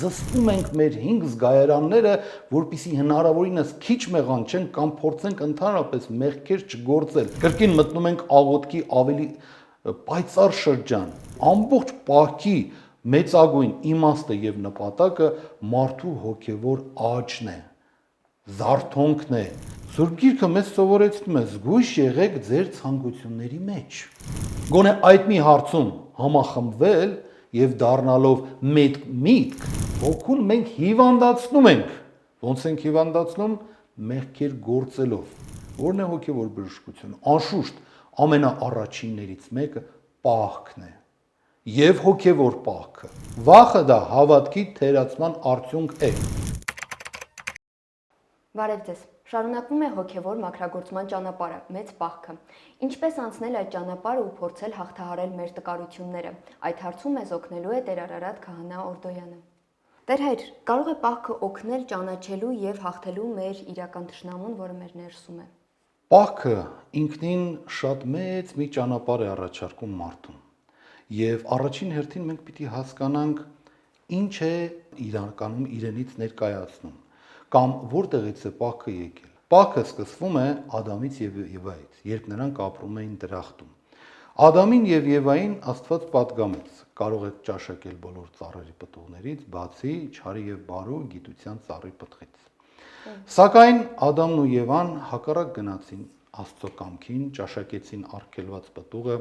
զսպում ենք մեր 5 զգայարանները, որպեսզի հնարավորինս քիչ մեղանչենք կամ փորձենք ընդհանրապես մեղքեր չգործել։ Կրկին մտնում ենք աղոթքի ավելի պայծառ շրջան։ Ամբողջ պահքի մեծագույն իմաստը եւ նպատակը մարդու հոգեվոր աճն է, զարթոնքն է։ Սուրբ Գիրքը մեզ սովորեցնում է զգույշ եղեք ձեր ցանկությունների մեջ։ Գոնե այդ մի հարցում համախմբվել եւ դառնալով մեծ միտք, հոգուն մենք հիվանդացնում ենք։ Ոնց ենք հիվանդացնում? Մեղքեր գործելով։ Որն է հոգեվոր բժշկությունը? Անշուշտ ամենաառաջիններից մեկը պահքն է։ Եվ հոգեվոր պահքը։ Վախը դա հավատքի թերացման արդյունք է։ Բարև ձեզ։ Շարունակվում է հոգևոր մաքրագործման ճանապարհը, մեծ պահքը։ Ինչպես անցնել այդ ճանապարհը ու փորձել հաղթահարել մեր տկարությունները։ Այդ հարցում մեզ օգնելու է Տեր Արարատ Քահանա Օրդոյանը։ Տեր Հայր, կարող է պահքը օգնել ճանաչելու եւ հաղթելու մեր իրական թշնամուն, որը մեր ներսում է։ Պահքը ինքնին շատ մեծ մի ճանապարհ է առաջարկում մարդուն։ Եվ առաջին հերթին մենք պիտի հասկանանք ինչ է իրականում իրենից ներկայացնում կամ որտեղից է պահքը եկել։ Պահքը սկսվում է Ադամից եւ Եվայից, երբ նրանք ապրում էին դրախտում։ Ադամին եւ Եվային Աստված պատգամեց. կարող եք ճաշակել բոլոր ծառերի պտուղներից, բացի չարի եւ բարու գիտության ծառի պտղից։ Սակայն Ադամն ու Եվան հակառակ գնացին Աստծո կամքին, ճաշակեցին արգելված պտուղը,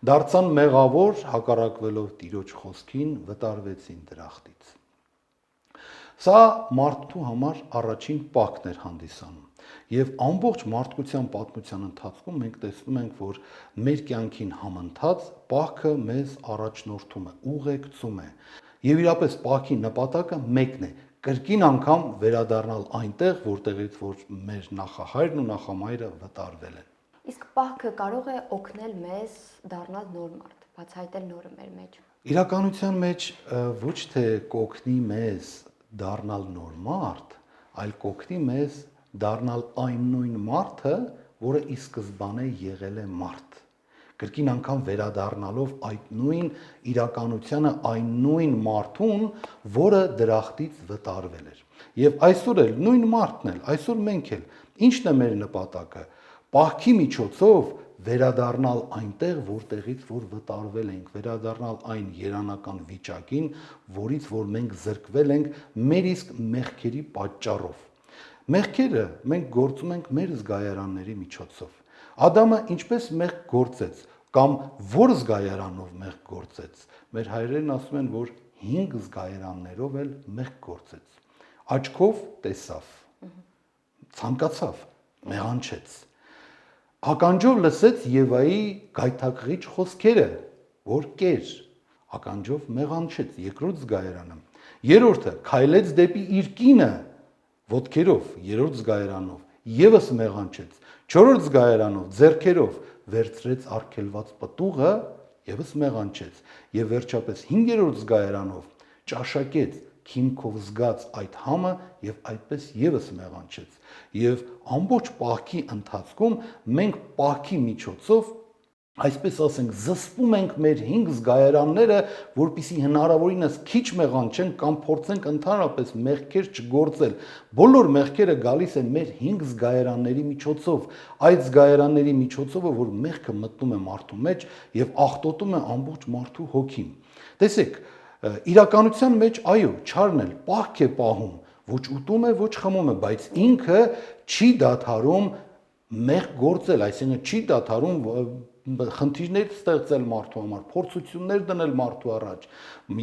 դարձան մեղավոր, հակառակվելով Տիրոջ խոսքին, վտարվեցին դրախտից։ Սա մարդու համար առաջին պահքն էր հանդիսանում։ Եվ ամբողջ մարդկության պատմության ընթացքում մենք տեսնում ենք, որ մեր կյանքին համընթաց պահքը մեզ առաջնորդում է, ուղեկցում է։ Եվ իրապես պահքի նպատակը մեկն է՝ կրկին անգամ վերադառնալ այնտեղ, որտեղից որ մեր նախահայրն ու նախամայրը վտարվել են։ Իսկ պահքը կարող է օգնել մեզ դառնալ նոր մարդ, բացահայտել նորը մեր մեջ։ Իրականության մեջ ոչ թե կօգնի մեզ դառնալ նոր մարդ, այլ կօգնի մեզ դառնալ այն նույն մարդը, որը ի սկզբանե եղել է մարդ։ Կրկին անգամ վերադառնալով այդ նույն իրականությանը, այն նույն մարդուն, որը դրախտից վտարվել էր։ Եվ այսօր էլ նույն մարդն էլ, այսօր մենք էլ, ի՞նչն է մեր նպատակը։ Պահքի միջոցով վերադառնալ այնտեղ, որտեղից որ վտարվել ենք, վերադառնալ այն երանական վիճակին, որից որ մենք զրկվել ենք մեր իսկ մեղքերի պատճառով։ Մեղքերը մենք գործում ենք մեր զգայարանների միջոցով։ Ադամը ինչպես մեղք գործեց կամ որ զգայարանով մեղք գործեց։ Մեր հայրերն ասում են, որ 5 զգայարաններով էլ մեղք գործեց։ Աչքով տեսավ, ցանկացավ, մեղանչեց։ Ականջով լսեց Եվայի գայթակղիչ խոսքերը, որ կեր, ականջով մեղանչեց, երկրորդ զգայարանը։ Երրորդը քայլեց դեպի իր կինը, ոտքերով, երրորդ զգայարանով, եւս մեղանչեց, չորրորդ զգայարանով, ձեռքերով վերցրեց արգելված պտուղը, եւս մեղանչեց, եւ վերջապես 5-րդ զգայարանով ճաշակեց քիմքով զգաց այդ համը եւ այդպես եւս մեղանչեց։ Եվ ամբողջ պահքի ընթացքում մենք պահքի միջոցով, այսպես ասենք, զսպում ենք մեր 5 զգայարանները, որպեսզի հնարավորինս քիչ մեղանչենք կամ փորձենք ընդհանրապես մեղքեր չգործել։ Բոլոր մեղքերը գալիս են մեր 5 զգայարանների միջոցով, այդ զգայարանների միջոցով, որ մեղքը մտնում է մարդու մեջ եւ աղտոտում է ամբողջ մարդու հոգին։ Տեսեք, իրականության մեջ այո, չարն էլ պահք է պահում, ոչ ուտում է, ոչ խմում է, բայց ինքը չի դադարում մեղք գործել, այսինքն չի դադարում խնդիրներ ստեղծել մարդու համար, փորձություններ դնել մարդու առաջ։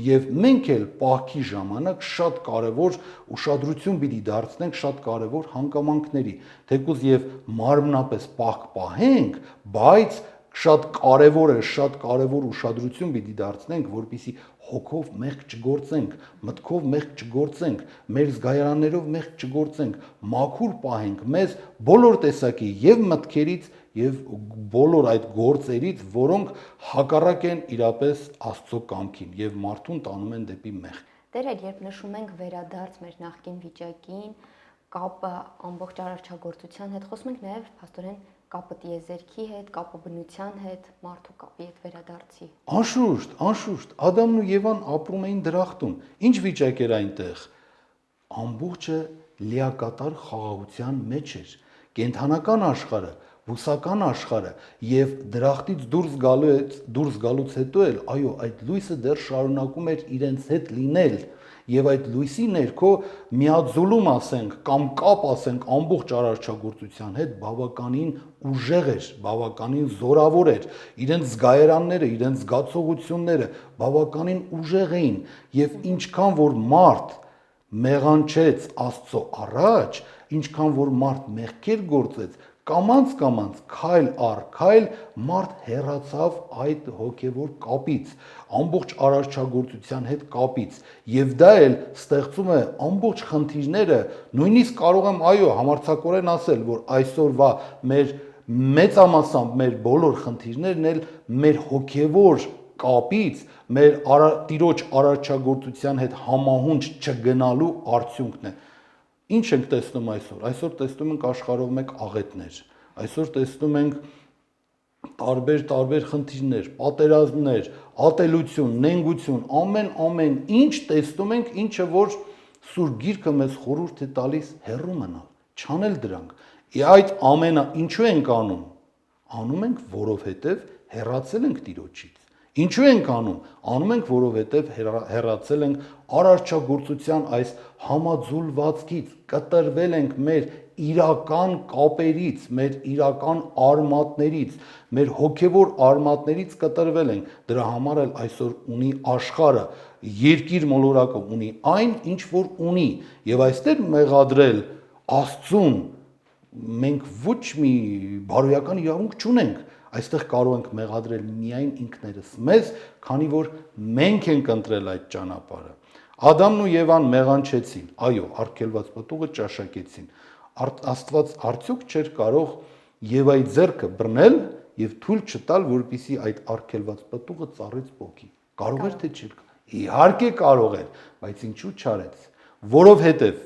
Եվ մենք էլ պահքի ժամանակ շատ կարևոր ուշադրություն պիտի դարձնենք շատ կարևոր հանգամանքների, թեկուզ եւ մարմնապես պահք պահենք, բայց շատ կարևոր է, շատ կարևոր ուշադրություն պիտի դարձնենք, որպեսզի հոգով մեղք չգործենք, մտքով մեղք չգործենք, մեր զգայարաններով մեղք չգործենք, մաքուր պահենք մեզ բոլոր տեսակի եւ մտքերից եւ բոլոր այդ գործերից, որոնք հակառակ են իրապես Աստծո կամքին եւ մարդուն տանում են դեպի մեղք։ Տեր այդ երբ նշում ենք վերադարձ մեր նախկին վիճակին, կապը ամբողջ արարչագործության հետ, խոսում ենք նաեւ փաստորեն կապը տիեզերքի հետ, կապը բնության հետ, մարդու կապի հետ վերադարձի։ Անշուշտ, Ադամն ու Եվան ապրում էին դրախտում։ Ինչ վիճակ էր այնտեղ։ Ամբողջը լիակատար խաղաղության մեջ էր։ Կենդանական աշխարհը, բուսական աշխարհը եւ դրախտից դուրս գալուց հետո էլ, այո, այդ լույսը դեռ շարունակում էր իրենց հետ լինել եւ այդ լույսի ներքո միաձուլում ասենք կամ կապ ասենք ամբողջ արարչագործության հետ բավականին ուժեղ էր, բավականին զորավոր էր, իրենց զգայարանները, իրենց զգացողությունները բավականին ուժեղ էին եւ ինչքան որ մարդ մեղանչեց Աստծո առաջ, ինչքան որ մարդ մեղքեր գործեց, կամած քայլ առ քայլ մարդ հեռացավ այդ հոգևոր կապից, ամբողջ արարչագործության հետ կապից, եւ դա էլ ստեղծում է ամբողջ խնդիրները, նույնիսկ կարող եմ այո համարձակորեն ասել, որ այսօրվա մեր մեծամասամբ մեր բոլոր խնդիրներն էլ մեր հոգևոր կապից, մեր Տիրոջ արարչագործության հետ համահունչ չգնալու արդյունքն է։ Ինչ ենք տեսնում այսօր։ Այսօր տեսնում ենք աշխարհով մեկ աղետներ։ Այսօր տեսնում ենք տարբեր խնդիրներ, պատերազմներ, ատելություն, նենգություն, ամեն ինչ տեսնում ենք, ինչը որ Սուրբ Գիրքը մեզ խորհուրդ է տալիս հեռու մնալ, չանել դրանք։ Այդ ամենը ինչու ենք անում։ Անում ենք, որովհետև հեռացել ենք Տիրոջից։ Ինչու ենք անում։ Անում ենք, որովհետև հեռացել ենք արարչագործության այս համաձուլվածքից, կտրվել ենք մեր իրական կապերից, մեր իրական արմատներից, մեր հոգևոր արմատներից կտրվել ենք։ Դրա համար էլ այսօր ունի աշխարհը, երկիր մոլորակը ունի այն, ինչ որ ունի, եւ այստեղ մեղադրել Աստծուն մենք ոչ մի բարոյական իրավունք չունենք։ Այստեղ կարող ենք մեղադրել միայն ինքներս մեզ, քանի որ մենք ենք ընտրել այդ ճանապարհը։ Ադամն ու Եվան մեղանչեցին, այո, արգելված պտուղը ճաշակեցին։ Աստված արդյոք չէր կարող Եվայի ձեռքը բռնել եւ թույլ չտալ, որպեսզի այդ արգելված պտուղը ծառից պոկի։ Կարող էր թե չէր։ Իհարկե կարող էր, բայց ինչու չարեց։ Որովհետեւ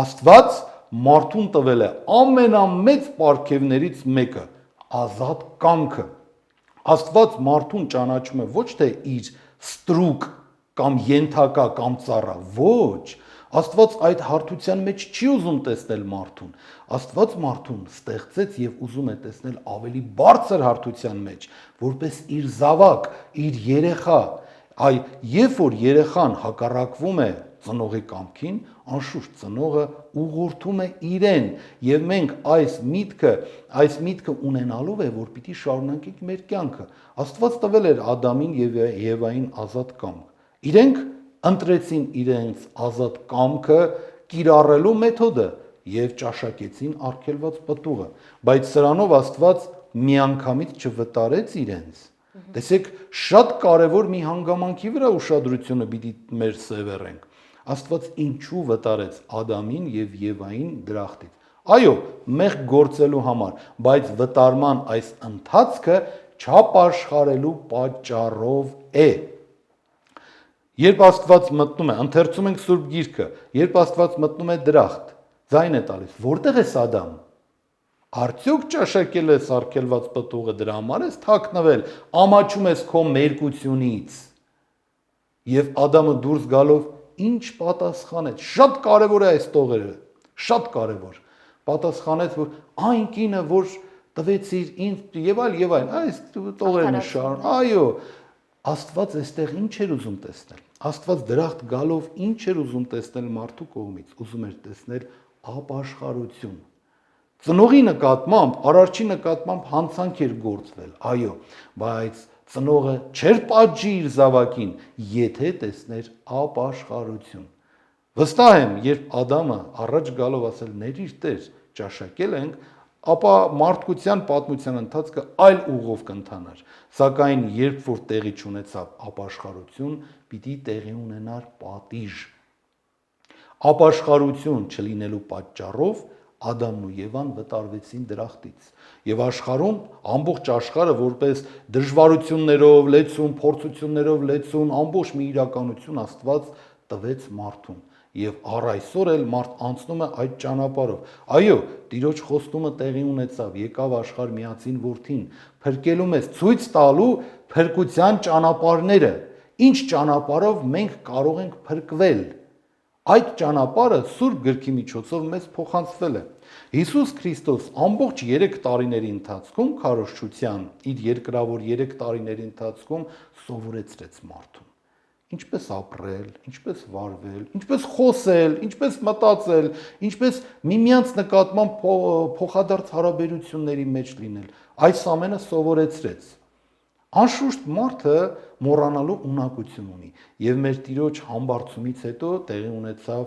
Աստված մարդուն տվել է ամենամեծ պարգևներից մեկը՝ ազատ կամքը։ Աստված մարդուն ճանաչում է ոչ թե իր ստրուկ կամ ենթակա կամ ծառա, ոչ։ Աստված այդ հարթության մեջ չի ուզում տեսնել մարդուն։ Աստված մարդուն ստեղծեց եւ ուզում է տեսնել ավելի բարձր հարթության մեջ, որպես իր զավակ, իր երեխա։ Երբ որ երեխան հակառակվում է ծնողի կամքին, անշուշտ ծնողը ուղղորդում է իրեն եւ մենք այս միտքը ունենալով է, որ պիտի շարունակենք մեր կյանքը։ Աստված տվել էր Ադամին եւ Եվային ազատ կամք։ Իրենք ընտրեցին իրենց ազատ կամքը կիրառելու մեթոդը եւ ճաշակեցին արգելված պտուղը, բայց սրանով Աստված միանգամից չվտարեց իրենց։ Տեսեք, շատ կարևոր մի հանգամանքի վրա ուշադրությունը պիտի մեր սևեռենք։ Աստված ինչու վտարեց Ադամին եւ Եվային դրախտից։ Այո, մեղք գործելու համար, բայց վտարման այս ընթացքը չապաշխարելու պատճառով է։ Երբ Աստված մտնում է, ընթերցում ենք Սուրբ Գիրքը, երբ Աստված մտնում է դրախտ, ձայն է տալիս, որտեղ ես Ադամ։ Արդյոք ճաշակել ես արգելված պտուղը, դրա համար ես թաքնվել, ամաչում ես քո մերկությունից։ Եվ Ադամը դուրս գալով ինչ պատասխանեց։ Շատ կարևոր է այս տողերը, շատ կարևոր։ Պատասխանեց, որ այն կինը, որ տվեցիր ինձ եւ այլ, այս տողերն շարուն։ Այո, Աստված այստեղ ինչ էր ուզում տեսնել։ Աստված դրախտ գալով ինչ էր ուզում տեսնել մարդու կողմից։ Ուզում էր տեսնել ապաշխարություն։ Ծնողի նկատմամբ, արարչի նկատմամբ հանցանք էր գործվել, այո, բայց ծնողը չէր պատժի իր զավակին, եթե տեսներ ապաշխարություն։ Վստահ եմ, երբ Ադամը առաջ գալով ասել ներիր Տեր, ճաշակել ենք, ապա մարդկության պատմության ընթացքը այլ ուղով կընթանար, սակայն երբ որ տեղի չունեցավ ապաշխարություն, պիտի տեղի ունենար պատիժ։ Ապաշխարություն չլինելու պատճառով Ադամն ու Եվան վտարվեցին դրախտից։ Եվ աշխարհում, ամբողջ աշխարհը որպես դժվարություններով լեցուն, փորձություններով լեցուն, ամբողջ մի իրականություն Աստված տվեց մարդուն։ Եվ առ այսօր էլ մարդ անցնում է այդ ճանապարհով։ Այո, Տիրոջ խոստումը տեղի ունեցավ, եկավ աշխարհ միածին որդին, փրկելու մեզ, ցույց տալու փրկության ճանապարհները, ինչ ճանապարհով մենք կարող ենք փրկվել։ Այդ ճանապարհը Սուրբ Գրքի միջոցով մեզ փոխանցվել է։ Հիսուս Քրիստոս ամբողջ 3 տարիների ընթացքում քարոզչության, իր երկրավոր 3 տարիների ընթացքում սովորեցրեց մարդուն։ Ինչպես ապրել, ինչպես վարվել, ինչպես խոսել, ինչպես մտածել, ինչպես միմյանց նկատմամբ փոխադարձ հարաբերությունների մեջ լինել։ Այս ամենը սովորեցրեց։ Անշուշտ մարդը մոռանալու ունակություն ունի, եւ մեր Տիրոջ համբարձումից հետո տեղի ունեցավ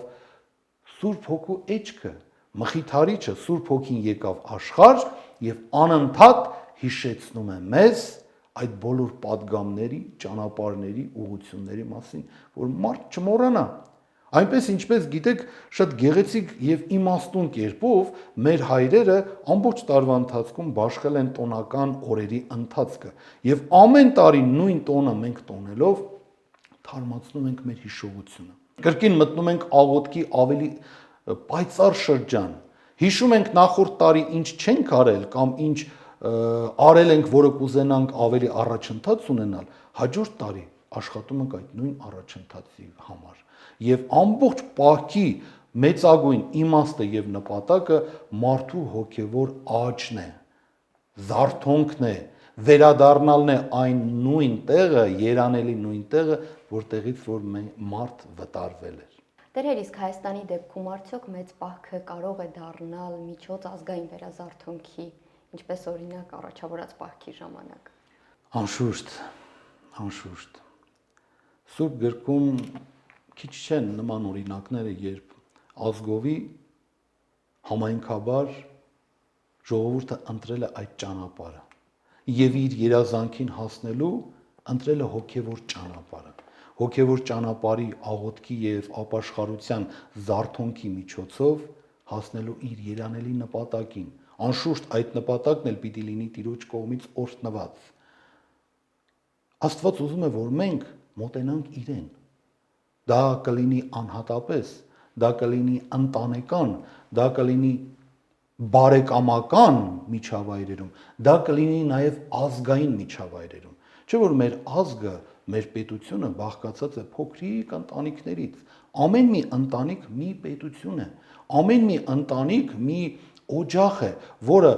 Սուրբ Հոգու էջքը, Մխիթարիչը, Սուրբ Հոգին եկավ աշխարհ եւ անընդհատ հիշեցնում է մեզ այդ բոլոր падգամների, ճանապարհների, ուղղությունների մասին, որ մարդ չմոռանա։ Այնպես ինչպես գիտեք, շատ գեղեցիկ եւ իմաստուն կերպով մեր հայրերը ամբողջ տարվա ընթացքում բաշխել են տոնական օրերի ընթացքը եւ ամեն տարի նույն տոնը մենք տոնելով թարմացնում ենք մեր հիշողությունը։ Կրկին մտնում ենք աղոթքի ավելի պայծառ շրջան։ Հիշում ենք նախորդ տարի ինչ չենք արել կամ ինչ արել ենք, որը կուզենանք ավելի առաջընթաց ունենալ, հաջորդ տարի աշխատում ենք այդ նույն առաջընթացի համար։ Եվ ամբողջ պահքի մեծագույն իմաստը եւ նպատակը մարդու հոգեվոր աճն է, զարթոնքն է, վերադառնալն է այն նույն տեղը, երանելի նույն տեղը, որտեղից որ մարդ վտարվել էր։ Տերեր, իսկ Հայաստանի դեպքում արդյոք մեծ պահքը կարող է դառնալ միջոց ազգային վերազարթոնքի, ինչպես օրինակ առաջավորած պահքի ժամանակ։ Անշուշտ։ Սուրբ Գրքում քիչ չեն նման օրինակները, երբ ազգովի համայնքաբար ժողովուրդը ընտրել է այդ ճանապարհը եւ իր երազանքին հասնելու ընտրել է հոգեվոր ճանապարհը։ Հոգեվոր ճանապարհի աղոթքի եւ ապաշխարության զարթոնքի միջոցով հասնելու իր երանելի նպատակին։ Անշուշտ այդ նպատակն էլ պիտի լինի Տիրոջ կողմից օրհնված։ Աստված ուզում է, որ մենք մոտենանք իրեն։ Դա կլինի անհատապես, դա կլինի ընտանեկան, դա կլինի բարեկամական միջավայրերում, դա կլինի նաև ազգային միջավայրերում։ Չէ՞ որ մեր ազգը, մեր պետությունը բաղկացած է փոքրիկ ընտանիքներից։ Ամեն մի ընտանիք մի պետություն է, ամեն մի ընտանիք մի օջախ է, որը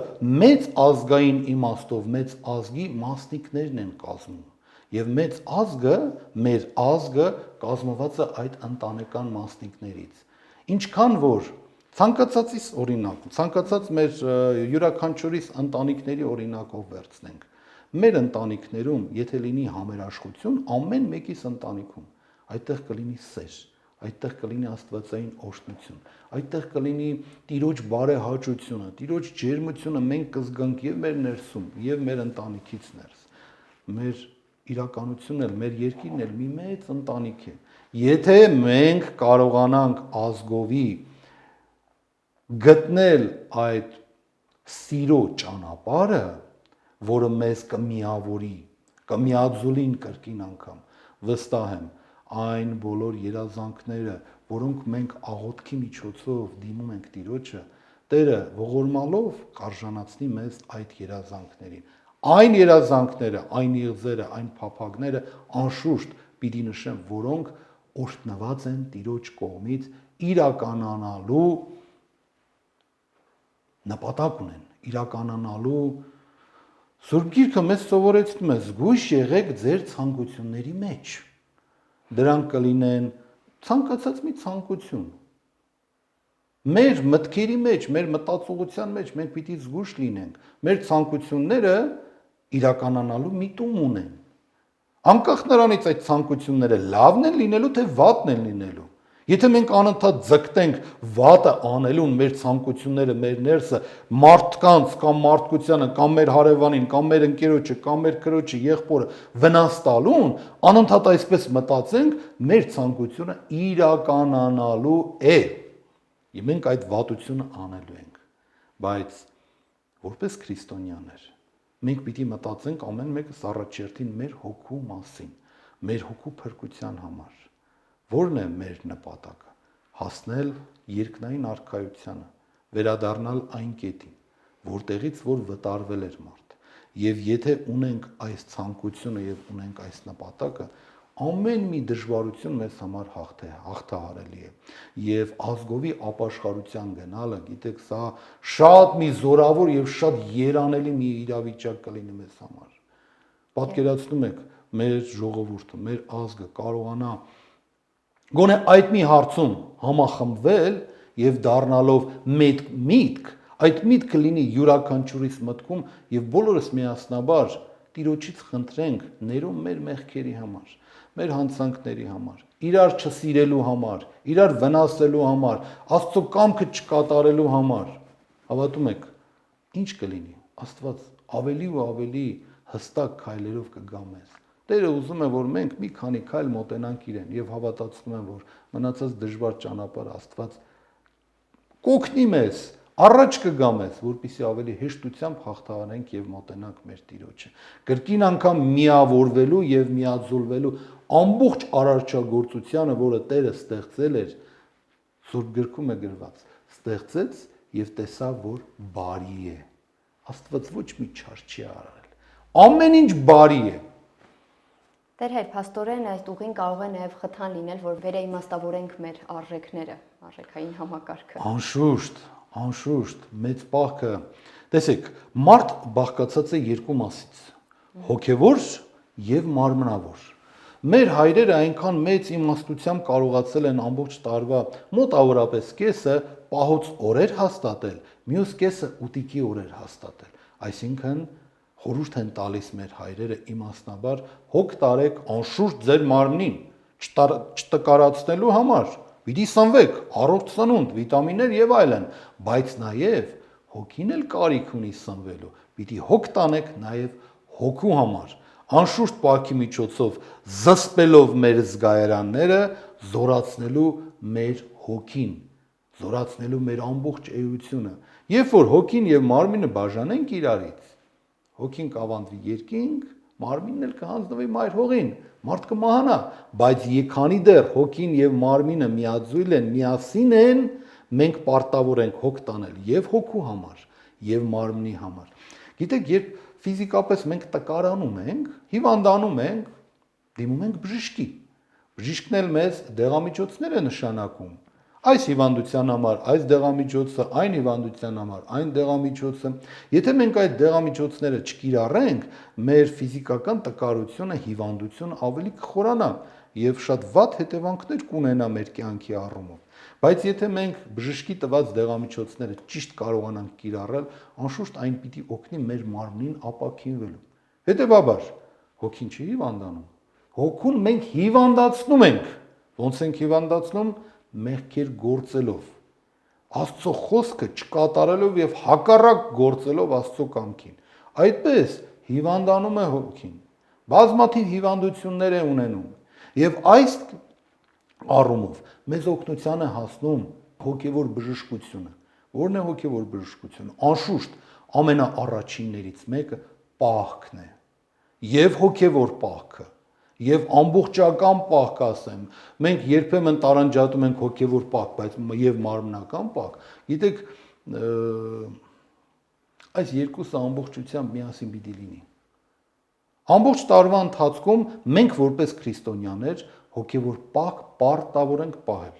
մեծ ազգային իմաստով մեծ ազգի մասնիկներն են կազմում։ Եվ մեծ ազգը, մեր ազգը կազմված է այդ ընտանեկան մասնիկներից։ Ինչքան որ ցանկացածից օրինակ, ցանկացած մեր յուրաքանչյուրիս ընտանիքների օրինակով վերցնենք։ Մեր ընտանիքներում, եթե լինի համերաշխություն, ամեն մեկիս ընտանիքում, այդտեղ կլինի սեր, այդտեղ կլինի աստվածային օրհնություն, այդտեղ կլինի Տիրոջ բարեհաճությունը, Տիրոջ ջերմությունը մենք կզգանք եւ մեր ներսում, եւ մեր ընտանիքից ներս։ Մեր իրականությունն էլ, մեր երկիրն էլ մի մեծ ընտանիք է։ Եթե մենք կարողանանք ազգովի գտնել այդ սիրո ճանապարհը, որը մեզ կմիավորի, կմիաձուլին կրկին անգամ, վստահ եմ, այն բոլոր երազանքները, որոնք մենք աղոթքի միջոցով դիմում ենք Տիրոջը, Տերը ողորմալով կարժանացնի մեզ այդ երազանքներին։ Այն երազանքները, այն իղձերը, այն փափագները անշուշտ պիտի նշեմ, որոնք օրհնված են Տիրոջ կողմից իրականանալու նպատակ ունեն, իրականանալու Սուրբ Գիրքը մեզ սովորեցնում է զգույշ եղեք ձեր ցանկությունների մեջ։ Դրանք կլինեն ցանկացած մի ցանկություն։ Մեր մտքերի մեջ, մեր մտածողության մեջ մենք պիտի զգույշ լինենք։ Մեր ցանկությունները իրականանալու միտում ունեն։ Անկախ նրանից այդ ցանկությունները լավն են լինելու, թե վատն են լինելու։ Եթե մենք անընդհատ ձգտենք վատը անելուն մեր ցանկությունները, մեր ներսը մարդկանց կամ մարդկությանը կամ մեր հարևանին, կամ մեր ընկերոջը, կամ մեր քրոջը, եղբորը վնաս տալուն, անընդհատ այսպես մտածենք, մեր ցանկությունը իրականանալու է։ Եվ մենք այդ վատությունը անելու ենք։ Բայց որպես քրիստոնյաներ մենք պիտի մտածենք ամեն մեկս առաջերտին մեր հոգու մասին, մեր հոգու փրկության համար, Որն է մեր նպատակը։ Հասնել երկնային արքայությանը, վերադառնալ այն կետին, որտեղից որ վտարվել էր մարդ։ Եվ եթե ունենք այս ցանկությունը եւ ունենք այս նպատակը, ամեն մի դժվարություն մեզ համար հաղթահարելի է։ Եվ ազգովի ապաշխարության գնալը, գիտեք, սա շատ մի զորավոր եւ շատ երանելի մի իրավիճակ կլինի մեզ համար։ Պատկերացնում եք, մեր ժողովուրդը, մեր ազգը կարողանա գոնե այդ մի հարցում համախմբվել եւ դառնալով միտք, այդ միտքը լինի յուրաքանչյուրիս մտքում եւ բոլորս միասնաբար Տիրոջից խնդրենք ներում մեր մեղքերի համար, մեր հանցանքների համար, իրար չսիրելու համար, իրար վնասելու համար, Աստծո կամքը չկատարելու համար։ Հավատում եք, ինչ կլինի։ Աստված ավելի ու ավելի հստակ քայլերով կգա մեզ։ Տերը ուզում է, որ մենք մի քանի քայլ մոտենանք իրեն եւ հավատացնում եմ, որ մնացած դժվար ճանապարհ Աստված կօգնի մեզ, առաջ կգա մեզ, որպեսզի ավելի հեշտությամբ հաղթահարենք եւ մոտենանք մեր Տիրոջը։ Կրկին անգամ միավորվելու եւ միաձուլվելու ամբողջ արարչագործությանը, որը Տերը ստեղծել էր, Սուրբ գրքում է գրված, ստեղծեց եւ տեսավ, որ բարի է։ Աստված ոչ մի չար չի արարել։ Ամեն ինչ բարի է։ Տեր հայր, փաստորեն այս ուղին կարող է նաև խթան լինել, որ վերաիմաստավորենք մեր արժեքները, արժեքային համակարգը։ Անշուշտ, մեծ պահքը։ Տեսեք, մարդ բաղկացած է երկու մասից՝ հոգևոր եւ մարմնավոր։ Մեր հայրերը այնքան մեծ իմաստությամբ կարողացել են ամբողջ տարվա մոտավորապես կեսը պահոց օրեր հաստատել, մյուս կեսը ուտիկի օրեր հաստատել։ Այսինքն խորհուրդ են տալիս մեր հայրերը իմաստնաբար հոգ տարեք անշուշտ ձեր մարմնին չտկարացնելու համար, պիտի սնվեք, առողջ սնունդ, վիտամիններ եւ այլն, բայց նաեւ հոգին էլ կարիք ունի սնվելու, պիտի հոգ տանեք նաեւ հոգու համար, անշուշտ պահքի միջոցով զսպելով մեր զգայարանները, զորացնելու մեր հոգին, զորացնելու մեր ամբողջ էությունը, երբ որ հոգին եւ մարմինը բաժանենք իրարից, հոգին կավանդվի երկինք, մարմինն էլ կհանձնվի մայր հողին, մարդ կմահանա, բայց քանի դեռ հոգին եւ մարմինը միաձույլ են, միասին են, մենք պարտավոր ենք հոգ տանել եւ հոգու համար, եւ մարմնի համար։ Գիտեք, երբ ֆիզիկապես մենք տկարանում ենք, հիվանդանում ենք, դիմում ենք բժշկի։ Բժիշկն էլ մեզ դեղամիջոցներ է նշանակում։ Այս հիվանդության համար այս դեղամիջոցը, այն հիվանդության համար այն դեղամիջոցը։ Եթե մենք այդ դեղամիջոցները չկիրառենք, մեր ֆիզիկական տկարությունը, հիվանդությունը ավելի կխորանա եւ շատ վատ հետևանքներ կունենա մեր կյանքի առումով։ Բայց եթե մենք բժշկի տված դեղամիջոցները ճիշտ կարողանանք կիրառել, անշուշտ այն պիտի օգնի մեր մարմնին ապաքինվելու։ Հետևաբար, հոգին չի հիվանդանում։ Հոգուն մենք հիվանդացնում ենք։ Ոնց ենք հիվանդացնում։ Մեղքեր գործելով, Աստծո խոսքը չկատարելով եւ հակառակ գործելով Աստծո կամքին։ Այդպես հիվանդանում է հոգին, բազմաթիվ հիվանդություններ է ունենում եւ այս առումով մեզ օգնության է հասնում հոգեվոր բժշկությունը։ Որն է հոգեվոր բժշկությունը։ Անշուշտ ամենաառաջիններից մեկը պահքն է եւ հոգեվոր պահքը եւ ամբողջական պահք ասեմ, մենք երբեմն տարանջատում ենք հոգեվոր պահք, բայց եւ մարմնական պահք, գիտեք, այս երկուսը ամբողջությամբ միասին պիտի լինի։ Ամբողջ տարվա ընթացքում մենք որպես քրիստոնյաներ հոգեվոր պահք պարտավոր ենք պահել,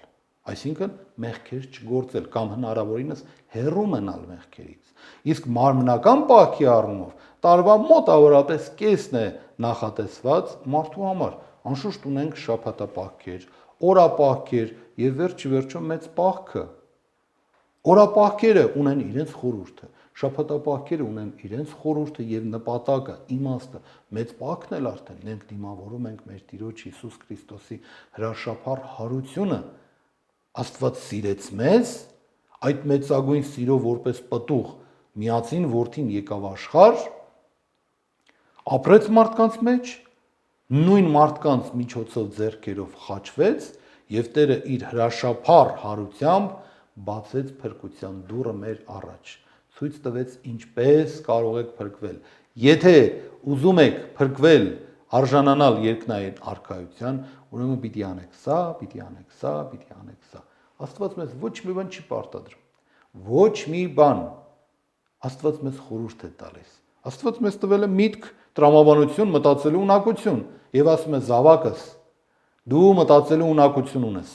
այսինքն մեղքեր չգործել կամ հնարավորինս հեռու մնալ մեղքերից։ Իսկ մարմնական պահքի առումով տարվա մոտավորապես կեսն է նախատեսված մարդու համար։ Անշուշտ ունենք շաբաթապահքեր, օրապահքեր եւ վերջիվերջո մեծ պահքը։ Օրապահքերը ունեն իրենց խորհուրդը, շաբաթապահքերը ունեն իրենց խորհուրդը եւ նպատակը, իմաստը։ Մեծ պահքն էլ արդեն մենք դիմավորում ենք մեր Տիրոջ Հիսուս Քրիստոսի հրաշափառ հարությունը։ Աստված սիրեց մեզ, այդ մեծագույն սիրով որպես պտուղ միածին որդին եկավ աշխարհ, ապրեց մարդկանց մեջ, նույն մարդկանց միջոցով ձեռքերով խաչվեց եւ Տերը իր հրաշափառ հարությամբ բացեց փրկության դուռը մեր առաջ, ցույց տվեց ինչպես կարող եք փրկվել։ Եթե ուզում եք փրկվել արժանանալ երկնային արքայության, ուրեմն պիտի անեք սա, պիտի անեք սա, պիտի անեք սա։ Աստված մեզ ոչ մի բան չի պարտադրում։ Ոչ մի բան։ Աստված մեզ խորհուրդ է տալիս։ Աստված մեզ տվել է միտք, տրամաբանություն, մտածելու ունակություն, եւ ասում է զավակս, դու մտածելու ունակություն ունես։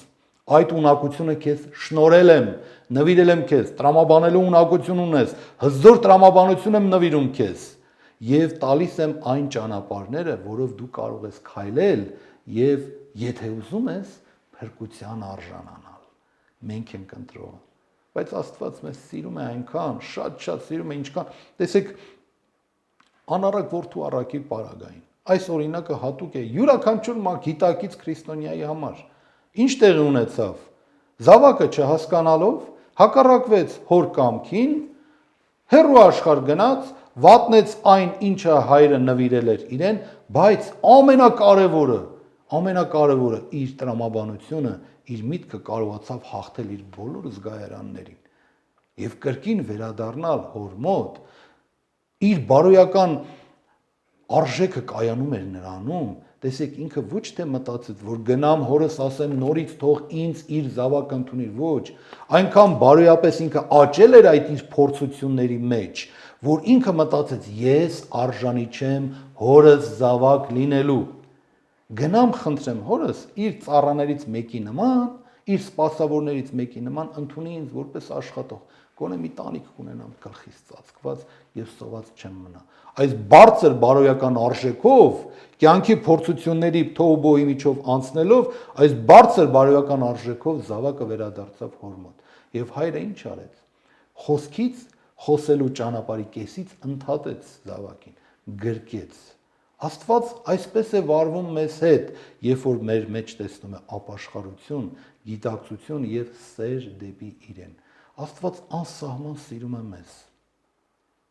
Այդ ունակությունը քեզ շնորհել եմ, նվիրել եմ քեզ, տրամաբանելու ունակություն ունես, հզոր տրամաբանություն եմ նվիրում քեզ եւ տալիս եմ այն ճանապարհները, որով դու կարող ես քայլել եւ եթե ուզում ես փրկության արժանանալ։ Մենք ենք ընտրողը։ Բայց Աստված մեզ սիրում է այնքան, շատ սիրում է, ինչքան, տեսեք, անառակ որդու առաքիլ պարագային։ Այս օրինակը հատուկ է յուրաքանչյուր գիտակից քրիստոնյայի համար։ Ինչ տեղի ունեցավ։ Զավակը չհասկանալով հակառակվեց հոր կամքին, հեռու աշխարհ գնաց, վատնեց այն, ինչը հայրը նվիրել էր իրեն, բայց ամենակարևորը իր տրամաբանությունը, իր միտքը կարողացավ հաղթել իր բոլոր զգայարաններին եւ կրկին վերադառնալ հոր մոտ, իր բարոյական արժեքը կայանում էր նրանում, տեսեք ինքը ոչ թե մտածեց, որ գնամ հորս ասեմ նորից թող ինձ իր զավակ ընդունի, ոչ, այնքան բարոյապես ինքը աճել էր այդ իր փորձությունների մեջ, որ ինքը մտածեց ես արժանի չեմ հորս զավակ լինելու, գնամ խնդրեմ հորս իր ծառաներից մեկի նման, իր սպասավորներից մեկի նման ընդունի ինձ որպես աշխատող, գոնե մի տանիք կունենամ գլխից ծածկված եւ սոված չեմ մնա։ Այս բարձր բարոյական արժեքով, կյանքի փորձությունների թոհուբոհի միջով անցնելով, այս բարձր բարոյական արժեքով զավակը վերադարձավ հոր մոտ։ Եվ հայրը ինչ արեց։ Խոսքից, խոսելու ճանապարհի կեսից ընդհատեց զավակին, գրկեց։ Աստված այսպես է վարվում մեզ հետ, երբ որ մեր մեջ տեսնում է ապաշխարություն, գիտակցություն եւ սեր դեպի իրեն։ Աստված անսահման սիրում է մեզ։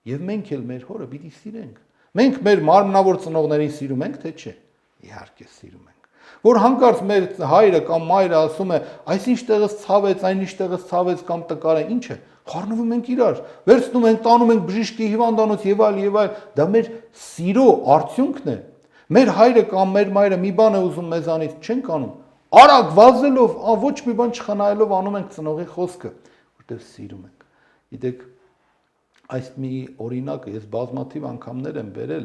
Եվ մենք էլ մեր հորը պիտի սիրենք։ Մենք մեր մարմնավոր ծնողներին սիրում ենք, թե չէ։ Իհարկե սիրում ենք։ Որ հանկարծ մեր հայրը կամ մայրը ասում է, այսինչ տեղս ցավեց, այնինչ տեղս ցավեց կամ տկար է, ինչ է։ Խառնվում ենք իրար, վերցնում ենք, տանում ենք բժիշկի հիվանդանոց եւ այլ, դա մեր սիրո արդյունքն է։ Մեր հայրը կամ մեր մայրը մի բան է ուզում մեզանից, չենք անում։ Արագ վազելով, ոչ մի բան չխնայելով անում ենք ծնողի խոսքը, որտեղ սիրում ենք։ Գիտեք, այս մի օրինակը ես բազմաթիվ անգամներ եմ վերել,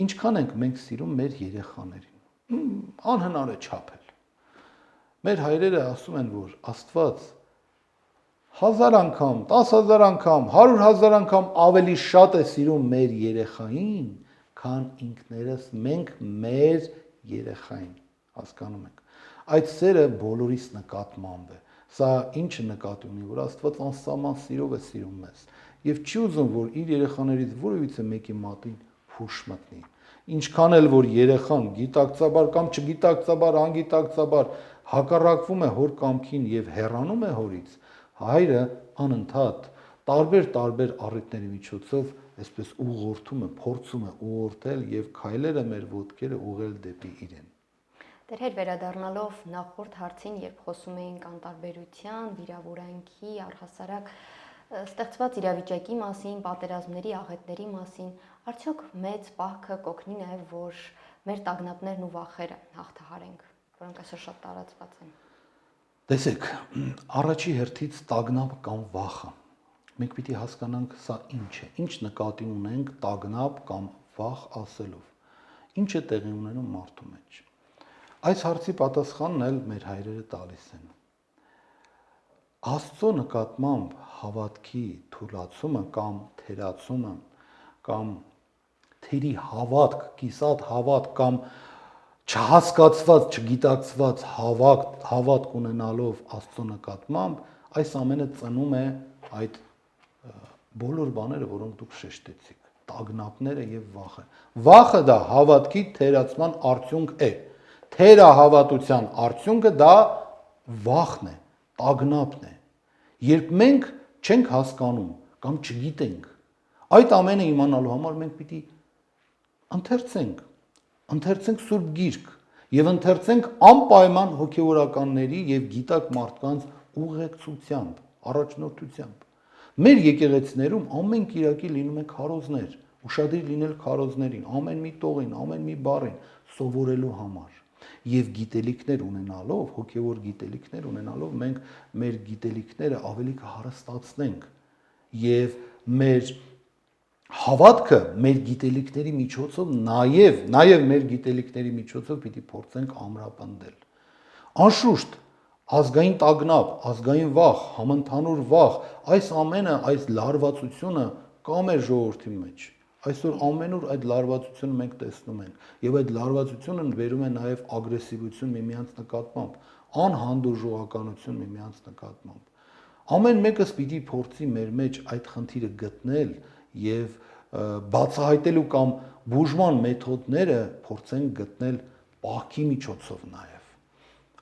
ինչքան ենք մենք սիրում մեր երեխաներին։ Անհնար է չափել։ Մեր հայրերը ասում են, որ Աստված 1000 անգամ, 10,000 անգամ, 100,000 անգամ ավելի շատ է սիրում մեր երեխային, քան ինքներս մենք մեր երեխային, հասկանում եք։ Այդ սերը բոլորիս նկատմամբ է։ Սա ինչը նկատի ունի, որ Աստված անսահման սիրով է սիրում մեզ եւ չի ուզում, որ իր երեխաներից որևիցե մեկի մատին փուշ մտնի։ Ինչքան էլ որ երեխան գիտակցաբար կամ չգիտակցաբար, անգիտակցաբար հակառակվում է հոր կամքին եւ հեռանում է հորից, հայրը անընդհատ տարբեր առիթների միջոցով այսպես ուղղորդում է, փորձում է ուղղորդել եւ քայլերը մեր ոտքերը ուղղել դեպի իրեն։ Դեր հետ վերադառնալով նախորդ հարցին, երբ խոսում էինք անտարբերության, վիրավորանքի, առհասարակ ստեղծված իրավիճակի մասին, պատերազմների, աղետների մասին, արդյոք մեծ պահքը կօգնի նաև, որ մեր տագնապներն ու վախերը հաղթահարենք, որոնք այսօր շատ տարածված են։ Տեսեք, առաջի հերթից տագնապ կամ վախը։ Մենք պիտի հասկանանք սա ինչ է, ինչ նկատի ունենք տագնապ կամ վախ ասելով։ Ինչ է տեղի ունենում մարդու մեջ։ Այս հարցի պատասխանն էլ մեր հայրերը տալիս են։ Աստծո նկատմամբ հավատքի թուլացումը կամ թերացումը կամ թերի հավատք, կիսատ հավատք կամ չհասկացված, չգիտակցված հավատք ունենալով Աստծո նկատմամբ, այս ամենը ծնում է այդ բոլոր բաները, որոնք դուք շեշտեցիք, տագնապները եւ վախը։ Վախը դա հավատքի թերացման արդյունք է։ Թերահավատության արդյունքը դա վախն է, տագնապն է։ Երբ մենք չենք հասկանում կամ չգիտենք, այդ ամենը իմանալու համար մենք պիտի ընթերցենք Սուրբ Գիրք եւ ընթերցենք անպայման հոգեորականների եւ գիտակ մարդկանց ուղեկցությամբ, առաջնորդությամբ։ Մեր եկեղեցիներում ամեն կիրակի լինում է քարոզներ, ուշադիր լինել քարոզներին, ամեն մի տողին, ամեն մի բառին սովորելու համար։ Եվ գիտելիքներ ունենալով, հոգևոր գիտելիքներ ունենալով մենք մեր գիտելիքները ավելի կհարստացնենք եւ մեր հավատքը մեր գիտելիքների միջոցով նաև մեր գիտելիքների միջոցով պիտի փորձենք ամրապնդել։ Անշուշտ ազգային տագնապ, ազգային վախ, համընդհանուր վախ, այս ամենը, այս լարվածությունը կա մեր ժողովրդի մեջ։ Այսօր ամենուր այդ լարվածությունը մենք տեսնում ենք, եւ այդ լարվածությունը բերում է նաև ագրեսիվություն միմյանց նկատմամբ, անհանդուրժողականություն միմյանց նկատմամբ։ Ամեն մեկս պիտի փորձի մեր մեջ այդ խնդիրը գտնել եւ բացահայտելու կամ բուժման մեթոդները փորձենք գտնել պահքի միջոցով նաև։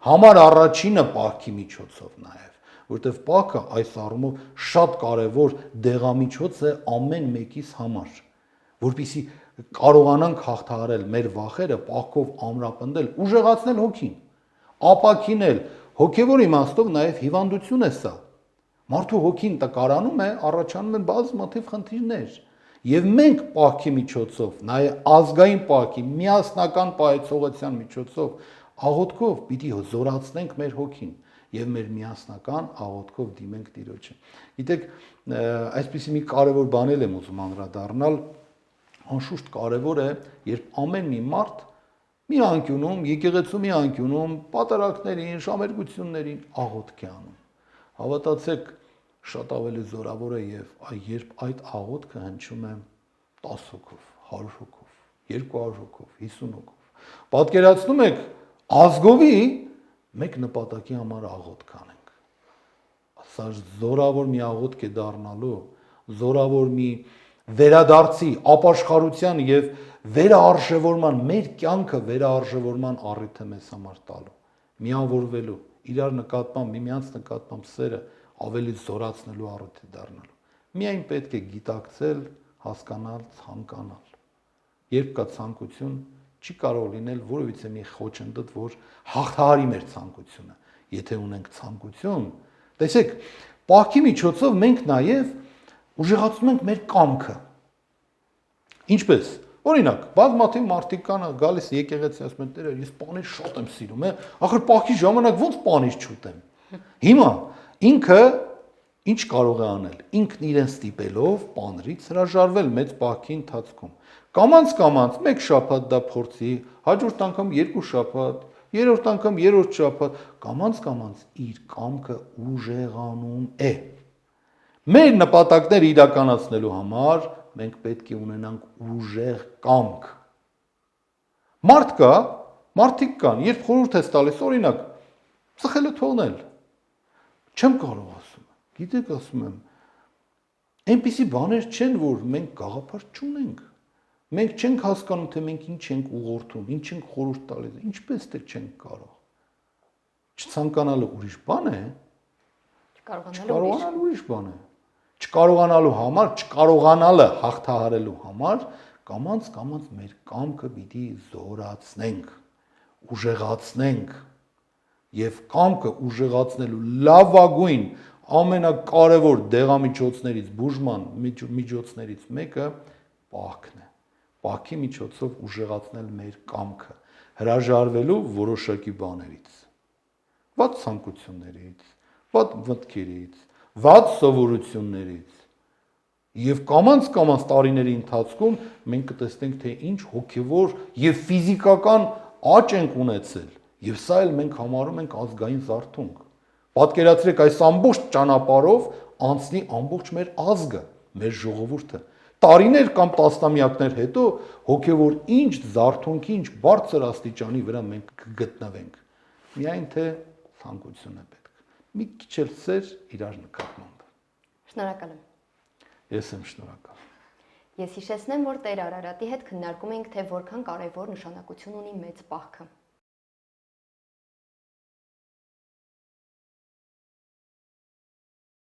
Համար առաջինը պահքի միջոցով նաև, որտեղ պահքը այս առումով շատ կարևոր դեղամիջոց է ամեն մեկիս համար, որպեսզի կարողանանք հաղթահարել մեր վախերը, պահքով ամրապնդել, ուժեղացնել հոգին, ապաքինել, հոգևոր իմաստով նաև հիվանդություն է սա։ Մարդու հոգին տկարանում է, առաջանում են բազմաթիվ խնդիրներ, եւ մենք պահքի միջոցով, նաև ազգային պահքի, միասնական պահեցողության միջոցով աղոթքով պիտի զորացնենք մեր հոգին եւ մեր միասնական աղոթքով դիմենք Տիրոջը։ Գիտեք, այսպեսի մի կարևոր բան եմ ուզում անդրադառնալ, անշուշտ կարևոր է, երբ ամեն մի մարդ մի անկյունում, եկեղեցու մի անկյունում, պատարակներին, շամերգություններին աղոթք է անում։ Հավատացեք, շատ ավելի զորավոր է եւ երբ այդ աղոթքը հնչում է 10 հոգով, 100 հոգով, 200 հոգով, 50 հոգով։ Պատկերացնում եք ազգովի մեկ նպատակի համար աղոթք անենք։ Սա զորավոր մի աղոթք է դառնալու, զորավոր մի վերադարձի, ապաշխարության եւ վերաարժևորման, մեր կյանքը վերաարժևորման առիթ է մեզ համար տալու, միավորվելու, իրար նկատմամբ, միմյանց նկատմամբ սերը ավելի զորացնելու առիթ է դառնալու։ Միայն պետք է գիտակցել, հասկանալ, ցանկանալ։ Երբ կա ցանկություն, չի կարող լինել որևիցե մի խոչընդոտ, որ հաղթահարի մեր ցանկությունը։ Եթե ունենք ցանկություն, տեսեք, պահքի միջոցով մենք նաև ուժեղացնում ենք մեր կամքը։ Ինչպես։ Օրինակ, բազմաթիվ մարդիկ կան գալիս եկեղեցի, ասում են, «Տեր, ես պանիր շատ եմ սիրում, ախր պահքի ժամանակ ո՞նց պանիր չուտեմ»։ Հիմա ինքը ինչ կարող է անել։ Ինքն իրեն ստիպելով պանրից հրաժարվել մեծ պահքի ընթացքում։ Կամաց մեկ շաբաթ դա փորձի, հաջորդ անգամ 2 շաբաթ, երրորդ անգամ 3-րդ շաբաթ, կամաց իր կամքը ուժեղանում է։ Մեր նպատակները իրականացնելու համար մենք պետք է ունենանք ուժեղ կամք։ Մարդիկ կան, երբ խորհուրդ ես տալիս, օրինակ, ծխելը թողնել։ Չեմ կարող ասում։ Գիտեք, ասում եմ, այնպիսի բաներ չեն, որ մենք գաղափար չունենք։ Մենք չենք հասկանում, թե մենք ինչ ենք ուղղորդում, ինչ ենք խորհուրդ տալիս, ինչպես թե չենք կարող։ Չցանկանալը ուրիշ բան է, չկարողանալը ուրիշ բան է։ Չկարողանալու համար, չկարողանալը հաղթահարելու համար կամաց մեր կամքը պիտի զորացնենք, ուժեղացնենք եւ կամքը ուժեղացնելու լավագույն ամենակարևոր դեղամիջոցներից, բուժման միջոցներից մեկը պահքն է։ Պահքի միջոցով ուժեղացնել մեր կամքը, հրաժարվելու որոշակի բաներից, վատ ցանկություններից, վատ մտքերից, վատ սովորություններից։ Եվ կամաց տարիների ընթացքում մենք կտեսնենք, թե ինչ հոգևոր եւ ֆիզիկական աճ ենք ունեցել, եւ սա էլ մենք համարում ենք ազգային զարթոնք։ Պատկերացրեք, այս ամբողջ ճանապարհով անցնի ամբողջ մեր ազգը, մեր ժողովուրդը։ Տարիներ կամ տասնամյակներ հետո հոգևոր ինչ զարթոնքի, ինչ բարձր աստիճանի վրա մենք կգտնվենք։ Միայն թե ցանկություն է պետք։ Մի քիչ էլ սեր իրար նկատմամբ։ Շնորհակալ եմ։ Ես եմ շնորհակալ։ Ես հիշեցնեմ, որ Տեր Արարատի հետ քննարկում ենք, թե որքան կարևոր նշանակություն ունի մեծ պահքը։